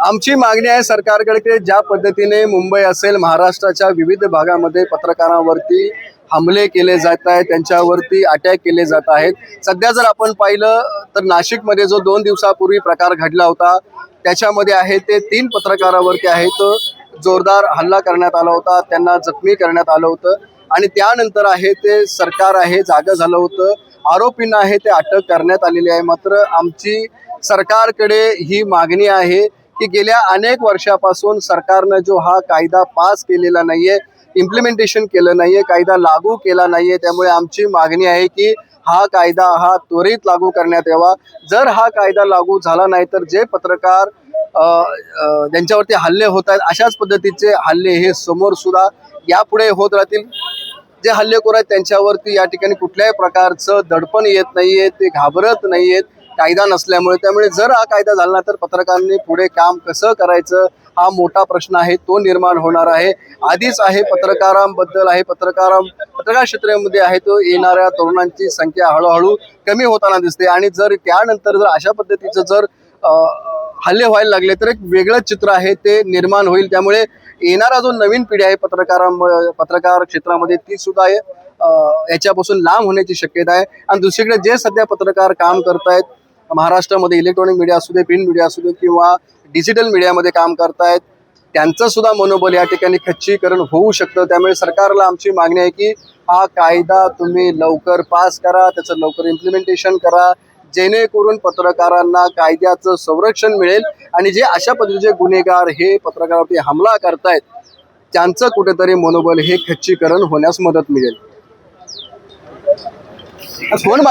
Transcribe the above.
आमची मागणी आहे सरकारकडे की ज्या पद्धतीने मुंबई असेल महाराष्ट्राच्या विविध भागामध्ये पत्रकारांवरती हमले केले जात आहेत, त्यांच्यावरती अटॅक केले जात आहेत. सध्या जर आपण पाहिलं तर नाशिकमध्ये जो 2 दिवसापूर्वी प्रकार घडला होता त्याच्यामध्ये आहे ते 3 पत्रकारांवरती आहे तो जोरदार हल्ला करण्यात आला होता, त्यांना जखमी करण्यात आलं होतं आणि त्यानंतर आहे ते सरकार आहे जागं झालं होतं. आरोपींना आहे ते अटक करण्यात आलेली आहे. मात्र आमची सरकारकडे ही मागणी आहे की गेल्या अनेक वर्षापासून सरकारनं जो हा कायदा पास केलेला नाहीये, इम्प्लिमेंटेशन केलं नाहीये, कायदा लागू केला नाहीये, त्यामुळे आमची मागणी आहे की हा कायदा हा त्वरित लागू करण्यात यावा. जर हा कायदा लागू झाला नाही तर जे पत्रकार ज्यांच्यावरती हल्ले होत आहेत अशाच पद्धतीचे हल्ले हे समोर सुद्धा यापुढे होत राहतील. जे हल्लेखोर आहेत त्यांच्यावरती या ठिकाणी कुठल्याही प्रकारचं दडपण येत नाहीये, ते घाबरत नाहीयेत कायदा नसल्यामुळे. त्यामुळे जर हा कायदा झाला तर पत्रकारांनी पुढे काम कसं करायचं हा मोठा प्रश्न आहे, तो निर्माण होणार आहे. आधीच आहे पत्रकारांबद्दल आहे पत्रकार क्षेत्रामध्ये आहे तो येणाऱ्या तरुणांची संख्या हळूहळू कमी होताना दिसते आणि जर त्यानंतर जर अशा पद्धतीचं जर हल्ले व्हायला लागले तर एक वेगळं चित्र आहे ते निर्माण होईल. त्यामुळे येणारा जो नवीन पिढी आहे पत्रकार क्षेत्रामध्ये ती सुद्धा याच्यापासून लांब होण्याची शक्यता आहे. आणि दुसरीकडे जे सध्या पत्रकार काम करतायत महाराष्ट्रामध्ये, इलेक्ट्रॉनिक मीडिया असू दे, प्रिंट मीडिया असू दे किंवा डिजिटल मीडियामध्ये काम करतायत, त्यांचं सुद्धा मनोबल या ठिकाणी खच्चीकरण होऊ शकतं. त्यामुळे सरकारला आमची मागणी आहे की हा कायदा तुम्ही लवकर पास करा, त्याचं लवकर इम्प्लिमेंटेशन करा, जेणेकरून पत्रकारांना कायद्याचं संरक्षण मिळेल आणि जे अशा पद्धतीचे गुन्हेगार हे पत्रकारावरती हमला करतायत त्यांचं कुठेतरी मनोबल हे खच्चीकरण होण्यास मदत मिळेल. कोण